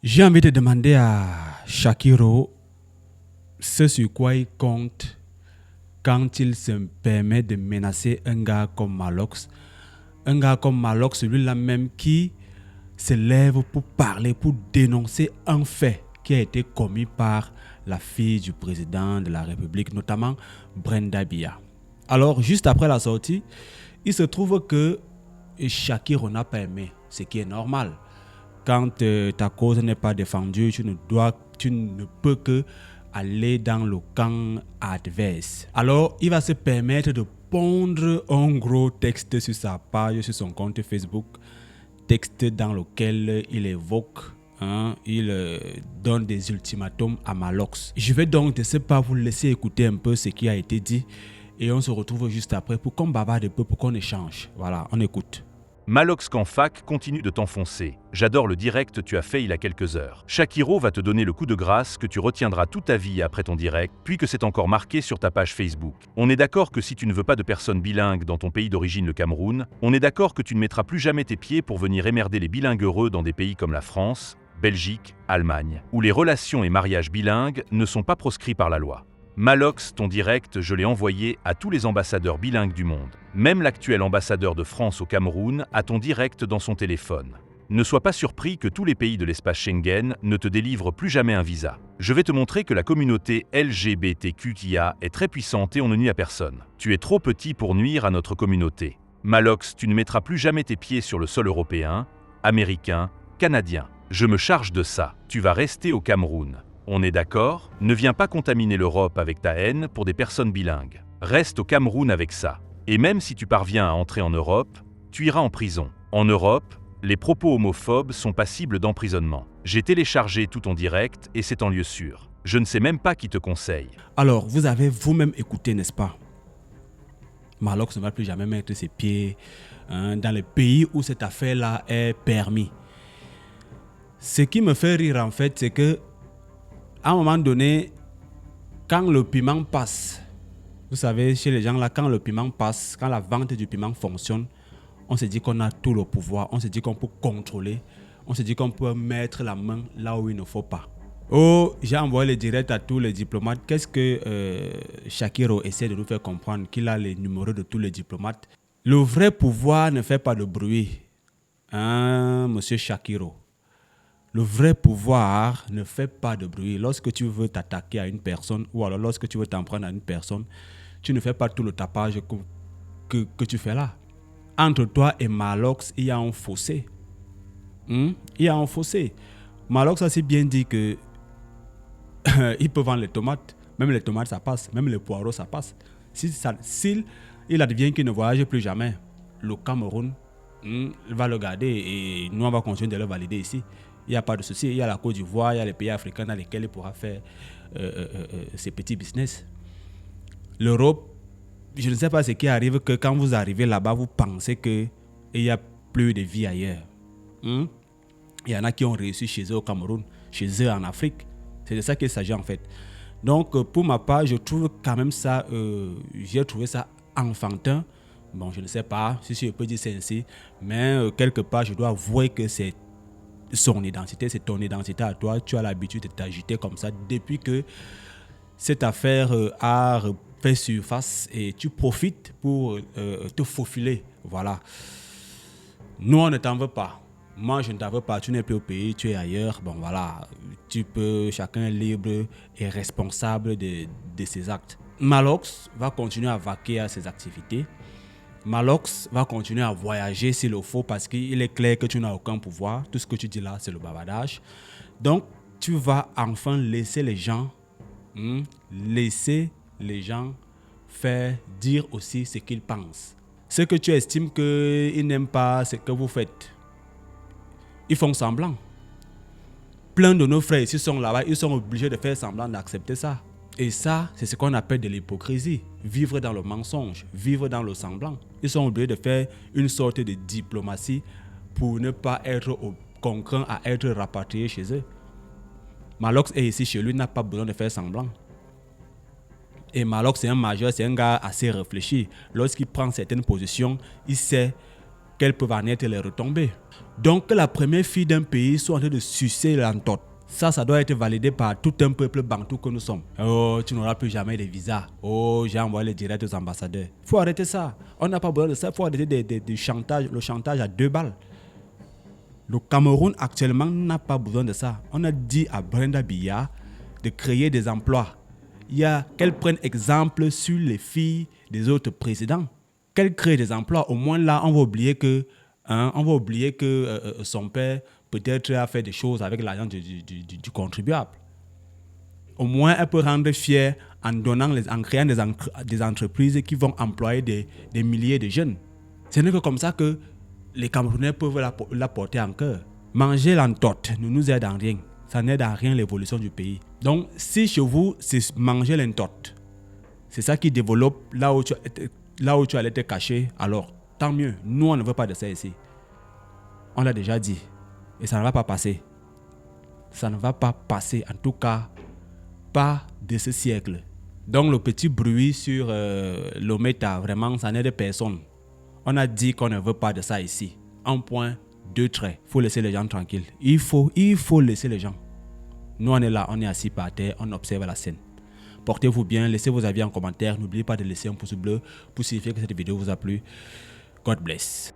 J'ai envie de demander à Shakiro ce sur quoi il compte quand il se permet de menacer un gars comme Malox. Un gars comme Malox, celui-là même qui se lève pour parler, pour dénoncer un fait qui a été commis par la fille du président de la République, notamment Brenda Biya. Alors, juste après la sortie, il se trouve que Shakiro n'a pas aimé, ce qui est normal. Quand ta cause n'est pas défendue, tu ne peux que aller dans le camp adverse. Alors, il va se permettre de pondre un gros texte sur sa page, sur son compte Facebook, texte dans lequel il évoque, il donne des ultimatums à Malox. Je vais donc de ce pas vous laisser écouter un peu ce qui a été dit et on se retrouve juste après pour qu'on bavarde un peu, pour qu'on échange. Voilà, on écoute. Malox Canfac continue de t'enfoncer. J'adore le direct tu as fait il y a quelques heures. Shakiro va te donner le coup de grâce que tu retiendras toute ta vie après ton direct, puis que c'est encore marqué sur ta page Facebook. On est d'accord que si tu ne veux pas de personnes bilingues dans ton pays d'origine, le Cameroun, on est d'accord que tu ne mettras plus jamais tes pieds pour venir émerder les bilingues heureux dans des pays comme la France, Belgique, Allemagne, où les relations et mariages bilingues ne sont pas proscrits par la loi. Malox, ton direct, je l'ai envoyé à tous les ambassadeurs bilingues du monde. Même l'actuel ambassadeur de France au Cameroun a ton direct dans son téléphone. Ne sois pas surpris que tous les pays de l'espace Schengen ne te délivrent plus jamais un visa. Je vais te montrer que la communauté LGBTQIA est très puissante et on ne nuit à personne. Tu es trop petit pour nuire à notre communauté. Malox, tu ne mettras plus jamais tes pieds sur le sol européen, américain, canadien. Je me charge de ça. Tu vas rester au Cameroun. On est d'accord? Ne viens pas contaminer l'Europe avec ta haine pour des personnes bilingues. Reste au Cameroun avec ça. Et même si tu parviens à entrer en Europe, tu iras en prison. En Europe, les propos homophobes sont passibles d'emprisonnement. J'ai téléchargé tout ton direct et c'est en lieu sûr. Je ne sais même pas qui te conseille. Alors, vous avez vous-même écouté, n'est-ce pas? Malox ne va plus jamais mettre ses pieds dans les pays où cette affaire-là est permise. Ce qui me fait rire en fait, c'est que à un moment donné, quand le piment passe, vous savez, chez les gens là, quand le piment passe, quand la vente du piment fonctionne, on se dit qu'on a tout le pouvoir, on se dit qu'on peut contrôler, on se dit qu'on peut mettre la main là où il ne faut pas. Oh, j'ai envoyé le direct à tous les diplomates. Qu'est-ce que Shakiro essaie de nous faire comprendre? Qu'il a les numéros de tous les diplomates. Le vrai pouvoir ne fait pas de bruit, monsieur Shakiro. Le vrai pouvoir ne fait pas de bruit. Lorsque tu veux t'attaquer à une personne ou alors lorsque tu veux t'en prendre à une personne, tu ne fais pas tout le tapage que tu fais là. Entre toi et Malox, il y a un fossé. Il y a un fossé. Malox a si bien dit que il peut vendre les tomates. Même les tomates, ça passe. Même les poireaux, ça passe. S'il advient qu'il ne voyage plus jamais, le Cameroun va le garder et nous, on va continuer de le valider ici. Il n'y a pas de souci. Il y a la Côte d'Ivoire, il y a les pays africains dans lesquels il pourra faire ses petits business. L'Europe, je ne sais pas ce qui arrive, que quand vous arrivez là-bas, vous pensez qu'il n'y a plus de vie ailleurs. Il y en a qui ont réussi chez eux au Cameroun, chez eux en Afrique. C'est de ça qu'il s'agit en fait. Donc pour ma part, je trouve quand même ça, j'ai trouvé ça enfantin. Bon, je ne sais pas si je peux dire c'est ainsi, mais quelque part, je dois avouer que c'est son identité, c'est ton identité à toi. Tu as l'habitude de t'agiter comme ça depuis que cette affaire a fait surface et tu profites pour te faufiler. Voilà. Nous, on ne t'en veut pas. Moi, je ne t'en veux pas. Tu n'es plus au pays, tu es ailleurs. Bon, voilà. Tu peux, chacun est libre et responsable de ses actes. Malox va continuer à vaquer à ses activités. Malox va continuer à voyager s'il le faut parce qu'il est clair que tu n'as aucun pouvoir. Tout ce que tu dis là, c'est le bavardage. Donc, tu vas enfin laisser les gens faire dire aussi ce qu'ils pensent. Ce que tu estimes qu'ils n'aiment pas, ce que vous faites, ils font semblant. Plein de nos frères ici sont là-bas, ils sont obligés de faire semblant d'accepter ça. Et ça, c'est ce qu'on appelle de l'hypocrisie. Vivre dans le mensonge, vivre dans le semblant. Ils sont obligés de faire une sorte de diplomatie pour ne pas être contraints à être rapatriés chez eux. Malox est ici chez lui, n'a pas besoin de faire semblant. Et Malox, c'est un majeur, c'est un gars assez réfléchi. Lorsqu'il prend certaines positions, il sait quelles peuvent en être les retombées. Donc que la première fille d'un pays soit en train de sucer l'entorte, ça doit être validé par tout un peuple bantou que nous sommes. Oh, tu n'auras plus jamais de visa. Oh, j'ai envoyé les directs aux ambassadeurs. Il faut arrêter ça. On n'a pas besoin de ça. Il faut arrêter le chantage à 2 balles. Le Cameroun actuellement n'a pas besoin de ça. On a dit à Brenda Biya de créer des emplois. Qu'elle prenne exemple sur les filles des autres présidents. Qu'elle crée des emplois. Au moins là, on va oublier que son père peut-être a fait des choses avec l'argent du contribuable. Au moins, elle peut rendre fière en créant des entreprises qui vont employer des milliers de jeunes. Ce n'est que comme ça que les Camerounais peuvent la porter en cœur. Manger l'entorte ne nous aide en rien. Ça n'aide en rien l'évolution du pays. Donc, si chez vous, c'est manger l'entorte, c'est ça qui développe là où tu allais te cacher, alors tant mieux. Nous, on ne veut pas de ça ici. On l'a déjà dit. Et ça ne va pas passer. Ça ne va pas passer, en tout cas, pas de ce siècle. Donc, le petit bruit sur l'Ometa, vraiment, ça n'aide personne. On a dit qu'on ne veut pas de ça ici. Un point, 2 traits. Il faut laisser les gens tranquilles. Il faut laisser les gens. Nous, on est là, on est assis par terre, on observe la scène. Portez-vous bien, laissez vos avis en commentaire. N'oubliez pas de laisser un pouce bleu pour signifier que cette vidéo vous a plu. God bless.